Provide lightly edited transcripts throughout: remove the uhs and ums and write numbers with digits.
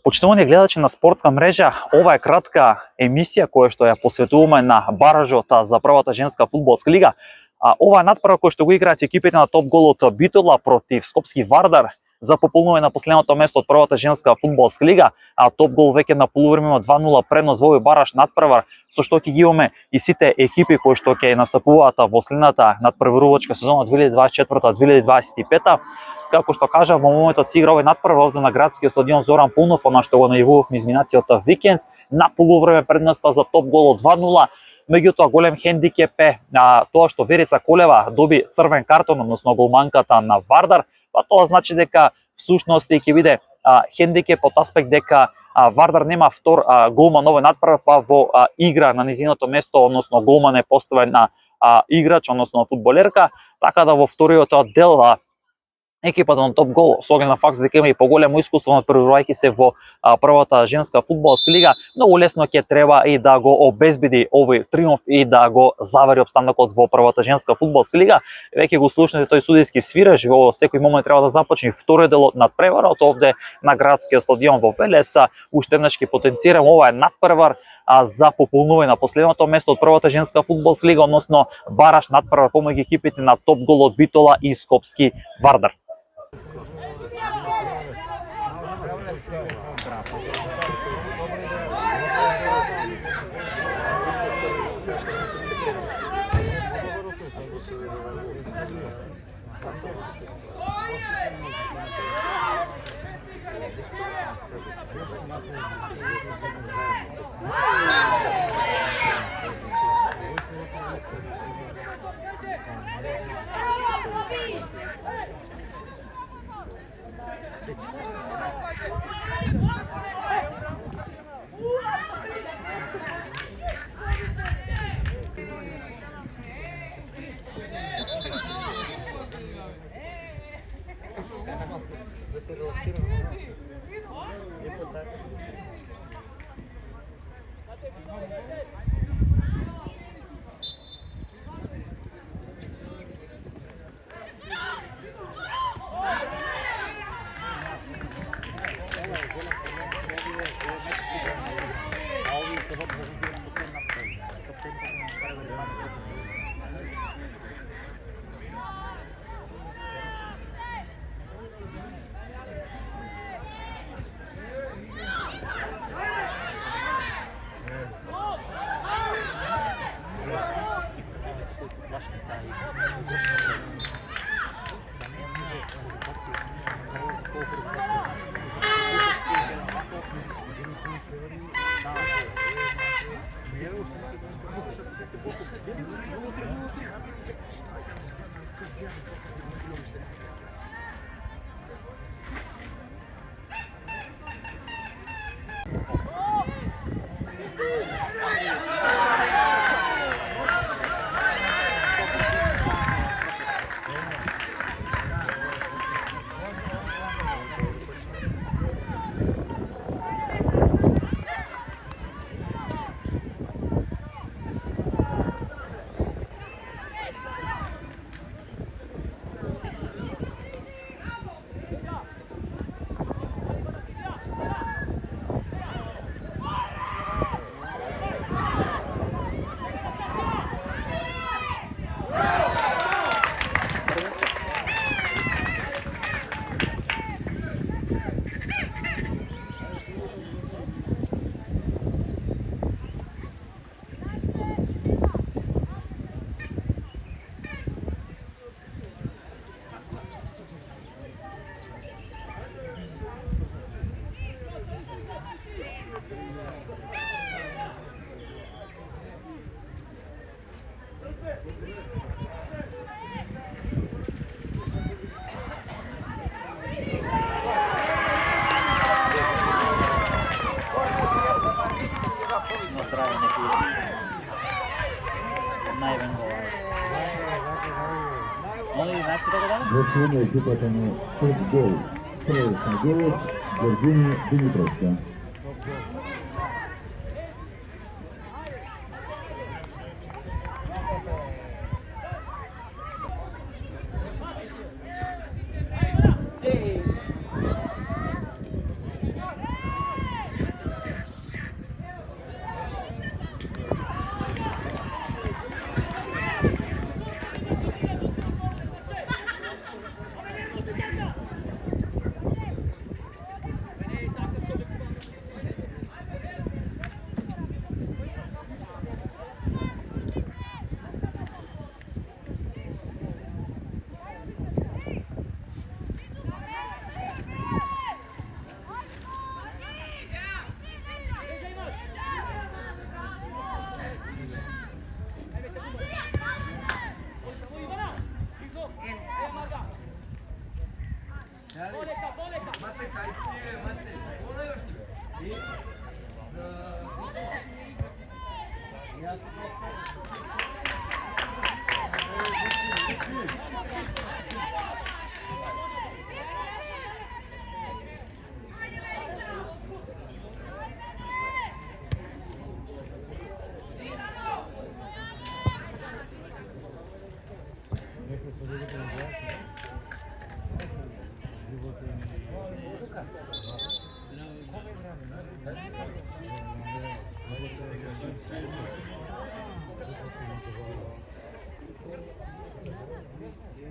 Почитувани гледачи на спортска мрежа, ова е кратка емисија која што ја посветуваме на баражот за првата женска фудбалска лига. Ова е надпревар кој што го играат екипите на топ голот Битола против Скопски Вардар за пополнување на последното место од првата женска фудбалска лига. Топ гол веќе на полувреме има 2:0 предност во овој бараж надпревар, со што ќе ги имаме и сите екипи кои што ќе настапуваат во следната надпреварувачка сезона 2024-2025. Како што кажав, во моментот се игра овој надпревар овде на градскиот стадион Зоран Паунов, она што го најавувавме изминатиот викенд. На полувреме предноста за топ гол од 2:0. Меѓутоа голем хендикеп е тоа што Верица Колева доби црвен картон, односно голманката на Вардар, па тоа значи дека всушност ќе биде хендикеп од аспект дека Вардар нема втор голман овој надпревар, па во игра на низиното место, односно голман е поставен на играч, односно фудбалерка, така да во вториот дел екипата на топ гол, со оглед на фактот дека има и поголемо искуство надпреварувајќи се во првата женска фудбалска лига, многу лесно ќе треба и да го обезбеди овој триумф и да го завари опстанокот во првата женска фудбалска лига. Веќе го слушнете тој судиски свираж, во секој момент треба да започне втори дел од надпреварот овде на градскиот стадион во Велес. Уште еднаш ќе потенцирам, ова е надпревар за пополнување на последното место од првата женска фудбалска лига, односно бараж надпревар помеѓу екипите на топ гол од Битола и Скопски Вардар. Вручение экипажа топ-гол. Стрелочный голос Евгения Дмитровска.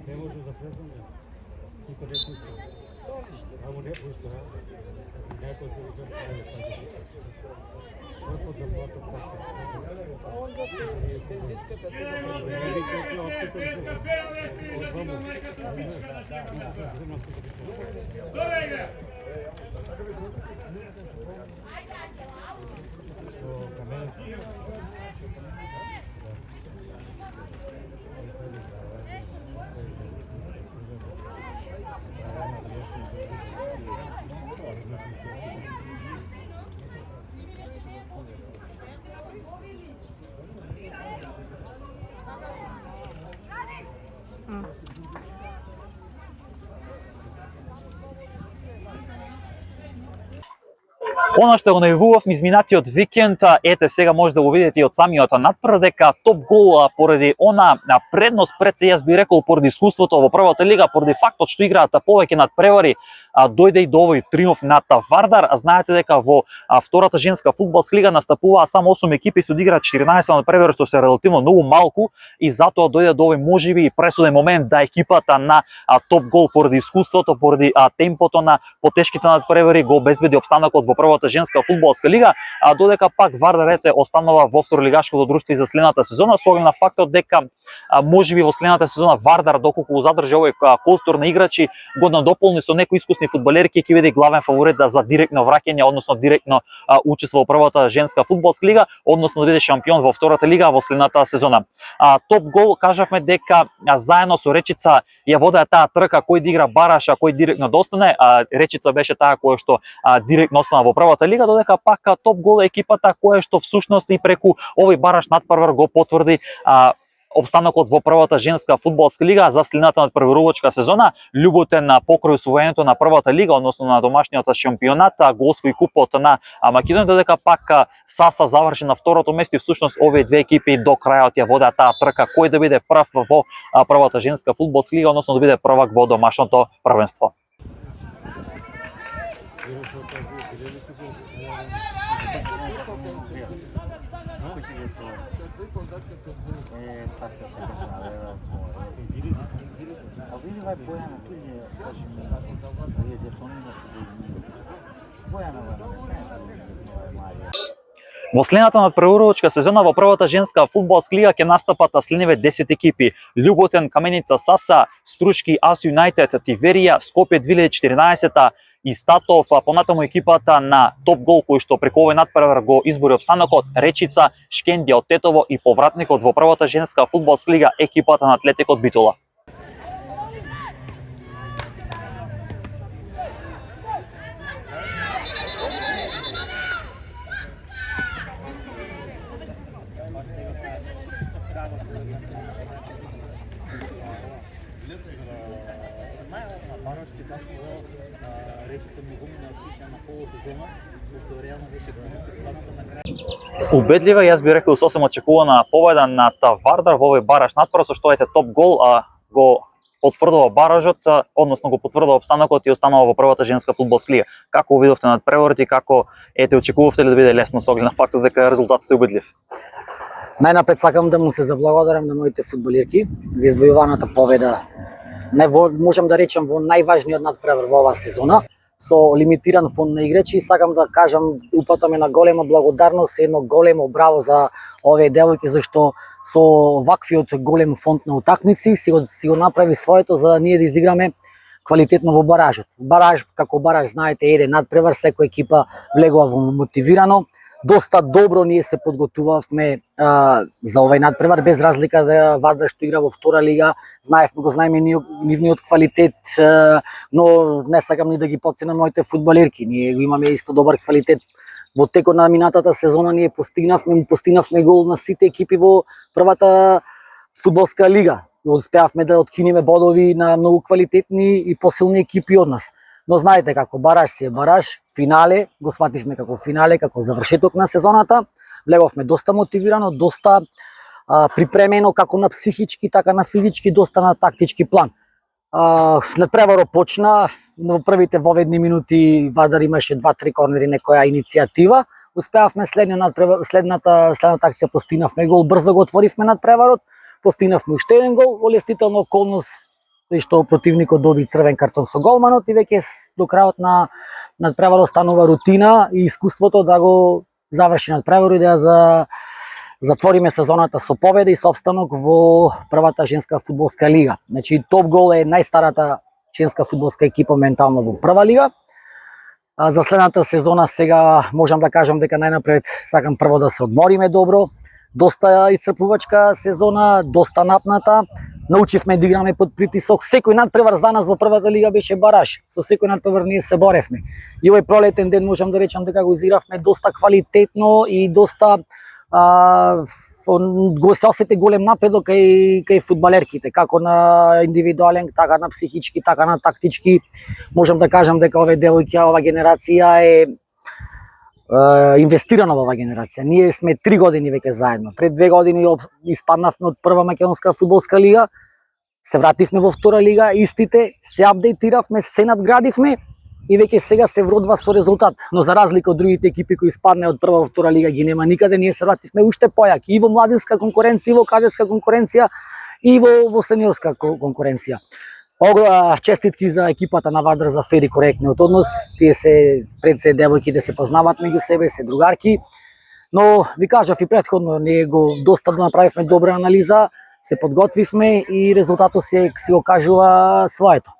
Ne može da prezime? Nikad ne pušta. Amo ne pušta. Ne to se uzem pravi pa. Kako da plata plaća? Onda tenziskата Она што го најавувавме изминатиот викенд, ете сега може да го видите и од самиот надпрв дека топ гол поради она предност пред се, јас би рекол поради искуството во првата лига, поради фактот што играат повеќе надпревари, дојде и до овој триумф над Вардар. Знаете дека во втората женска фудбалска лига настапуваа само 8 екипи, се одиграат 14 надпревари, што се релативно многу малку, и затоа дојде до овој можеби и пресуден момент да екипата на топ гол поради искуството, поради темпото на потешките надпревари го обезбеди опстанокот во првата женска фудбалска лига, додека пак Вардар ете останува во второлигашкото друштво и за следната сезона, со оглед на фактот дека можеби во следната сезона Вардар, доколку го задржи овој костур на играчи, го надополни со некои искусни фудбалерки, ќе биде главен фаворит за директно враќање, односно директно учество во првата женска фудбалска лига, односно да биде шампион во втората лига во следната сезона. Топ гол кажавме дека заедно со Речица ја водеа таа трка кој да игра бараш, а кој директно да остане. Речица беше таа која што директно остана во првата лига, додека пак топ гол е екипата која што всушност и преку овој бараш надпревар го потврди опстанокот во првата женска фудбалска лига за следната надпреварувачка сезона. Љуботен покрај освоењето на првата лига, односно на домашниот шампионат, го освои купот на Македонија, додека пак Саса заврши на второто место и всушност овие две екипи до крајот ја водеа таа трка кој да биде прв во првата женска фудбалска лига, односно да биде првак во домашното првенство. Во следната надпреварувачка сезона во првата женска фудбалска лига ќе настапат следниве 10 екипи: Љуботен, Каменица, Саса, Струшки, Ас Юнајтед, Тиверија, Скопје 2014, и Статов, понатаму екипата на топ гол кој што преку овој надпревар го избори опстанокот, Речица, Шкендија од Тетово и повратникот во првата женска фудбалска лига екипата на Атлетикот Битола. Убедлива, јас би рекол сосем очекувана победа над Вардар во овој бараш надпревар, со што ете топ гол го потврдува баражот, односно го потврдува опстанокот и останува во првата женска фудбалска лига. Како видовте надпреварот и како очекувавте ли да биде лесно со оглед на фактот дека резултатот е убедлив? Најнапред сакам да му се заблагодарам на моите фудбалирки за издвојуваната победа. Можам да речам во најважниот надпревар во оваа сезона, со лимитиран фонд на играчи. Сакам да кажам, упатаме на голема благодарност и едно големо браво за овие девојки, зашто со ваквиот голем фонд на утакмици си го направи своето за да ние да изиграме квалитетно во баражот. Бараж, како бараж, знаете, еден надпревар, секоја екипа влегува во мотивирано. Доста добро ние се подготувавме за овој надпревар, без разлика да Вардар што игра во втора лига, знаеме нивниот квалитет, но не сакам ни да ги потценам моите фудбалерки. Ние имаме исто добар квалитет Во текот на минатата сезона ние постигнавме гол на сите екипи во првата фудбалска лига. Успеавме да откинеме бодови на многу квалитетни и посилни екипи од нас. Но знаете како, бараж си е бараж, финале, го свативме како финале, како завршеток на сезоната. Влеговме доста мотивирано, доста припремено како на психички, така на физички, доста на тактички план. Надпреварот почна, во првите воведни минути Вардар имаше 2-3 корнери, некоја иницијатива. Успеавме следната акција, постигнавме гол, брзо го отворивме надпреварот, постигнавме уште еден гол, во лестителна околност што противникот доби црвен картон со голманот и веќе до крајот на надпреварот станува рутина и искуството да го заврши надпреварот и да затвориме сезоната со победа и со опстанок во првата женска фудбалска лига. Значи Топ Гол е најстарата женска фудбалска екипа ментално во прва лига. За следната сезона сега можам да кажам дека најнапред сакам прво да се одмориме добро. Доста исцрпувачка сезона, доста напната. Научивме да играме под притисок. Секој надпревар за нас во првата лига беше бараж. Со секој надпревар ние се боревме. И овој пролетен ден можам да речам дека го изигравме доста квалитетно и доста го се осети голем напредок кај фудбалерките, како на индивидуален, така на психички, така на тактички. Можам да кажам дека овие девојки, ова генерација е инвестирано во оваа генерација. Ние сме 3 години веќе заедно. Пред 2 години испаднавме од прва македонска фудбалска лига, се вративме во втора лига, истите, се апдейтиравме, се надградивме и веќе сега се вродва со резултат. Но за разлика од другите екипи кои испадне од прва во втора лига ги нема никаде, ние се вративме уште појаки и во младинска конкуренција, и во кадетска конкуренција, и во сениорска конкуренција. Честитки за екипата на Вардар за фер и коректниот однос. Тие се пред се девојките се познаваат меѓу себе, се другарки. Но ви кажав и претходно, ние го доста направивме добра анализа, се подготвивме и резултатот си го кажува своето.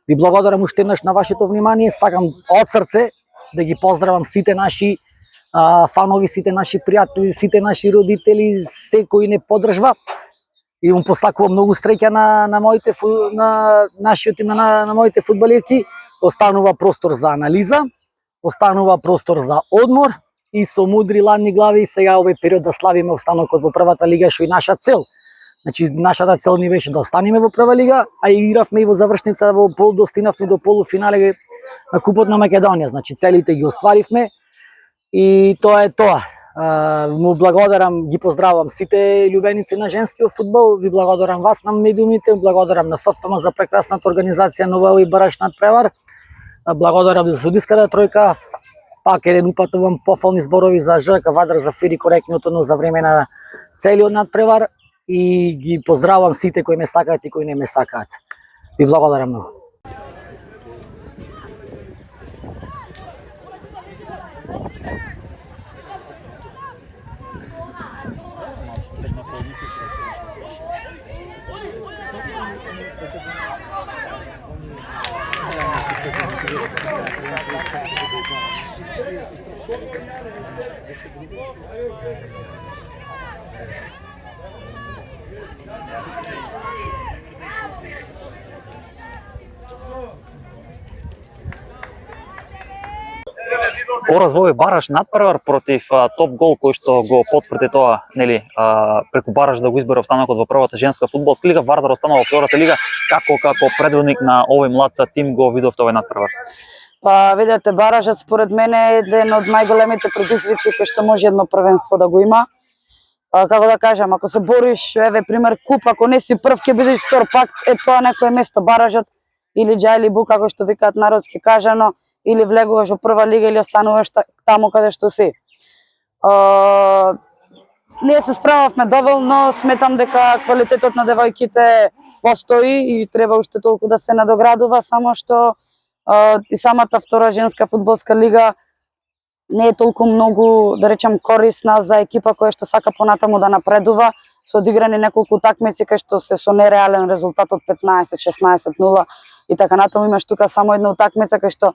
Ви благодарам уште еднаш на вашето внимание. Сакам од срце да ги поздравам сите наши фанови, сите наши пријатели, сите наши родители, секој не поддржва. И му посакувам многу среќа на нашиот тим, на моите фудбалерки. Останува простор за анализа, останува простор за одмор и со мудри ладни глави сега овој период да славиме останокот во првата лига, што и наша цел. Значи нашата цел ни беше да останеме во прва лига, а игравме и во завршница достигнавме до полуфинале на Купот на Македонија. Значи целите ги остваривме и тоа е тоа. Му благодарам, ги поздравувам сите љубеници на женскиот фудбал, ви благодарам вас на медиумите, благодарам на ФФМ за прекрасната организација на овој бараш надпревар, благодарам за судиската тројка, пак еден упатувам пофални зборови за ЖК Вардар за фер и коректниот однос за време на целиот надпревар и ги поздравувам сите кои ме сакаат и кои не ме сакаат. Ви благодарам многу. Ораз во овој бараж надпревар против Топ Гол кој што го потврди тоа, нели, преку бараж да го избере останокот во првата женска фудбалска лига. Вардар останува во втората лига. Како предводник на овој млад тим го видовте овој надпревар? Па видете, баражот според мене е еден од најголемите предизвици кои што може едно првенство да го има. Како да кажам, ако се бориш, еве пример куп, ако не си прв ќе бидеш втор, пак е тоа некое место баражот или џајли бу, како што викаат народски кажано, или влегуваш во прва лига или остануваш таму каде што си. Ние се справавме доволно, сметам дека квалитетот на девојките постои и треба уште толку да се надоградува, само што и самата втора женска фудбалска лига не е толку многу, да речем, корисна за екипа која што сака понатаму да напредува, со одиграни неколку такмици кај што се со нереален резултат од 15-16-0 и така натаму. Имаш тука само една утакмица кај што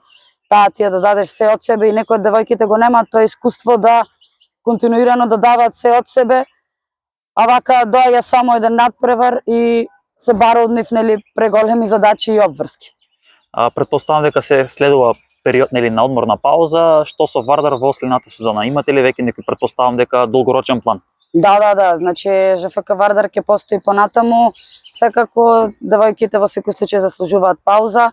таа ти да дадеш се од себе и некои од девојките го немаат тоа искуство да континуирано да даваат се од себе, а вака доаѓа само еден надпревар и се бара од нив, нели, преголеми задачи и обврски. Претпоставам дека се следува период нели на одморна пауза, што со Вардар во следната сезона? Имате ли веќе некој, претпоставам дека долгорочен план? Да. Значи ЖФК Вардар ќе постои понатаму. Секако девојките во секој случај заслужуваат пауза.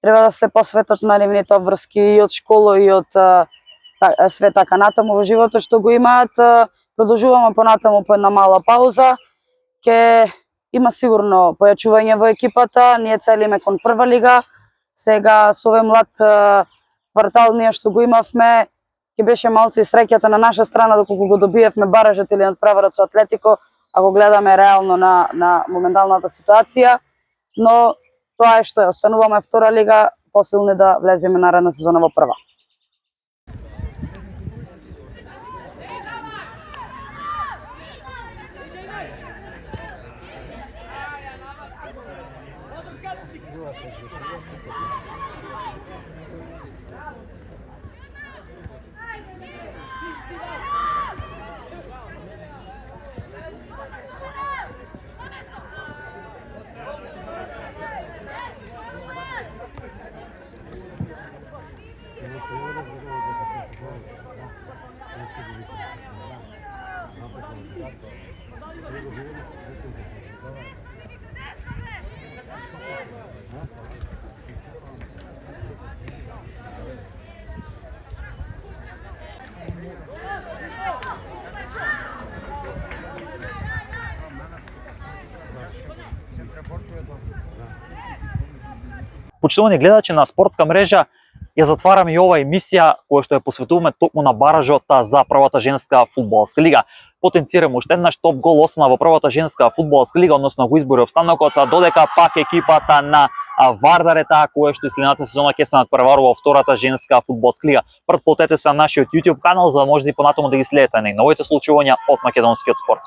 Треба да се посветат на нивните обврски и од школа и од све така натаму во животот што го имаат. Продолжуваме понатаму по една мала пауза. Ке има сигурно појачување во екипата. Ние целиме кон прва лига. Сега со овој млад квартал ние што го имавме, ќе беше малце и среќата на наша страна доколку го добиевме баражот или надпреварот со Атлетико, ако гледаме реално на моменталната ситуација, но тоа е што е, остануваме втора лига, посилни да влеземе наредна сезона во прва. Почитувани гледачи на спортска мрежа, ја затвараме и ова емисија која што ја посветуваме токму на баражот за првата женска фудбалска лига. Потенцираме уште еднаш топ гол остана во првата женска фудбалска лига, односно го избори обстанокот, додека пак екипата на Вардар е таа која што и следната сезона ќе се надпреварува во втората женска фудбалска лига. Претплатете се на нашиот YouTube канал за да можете и понатаму да ги следите најновите случувања од македонскиот спорт.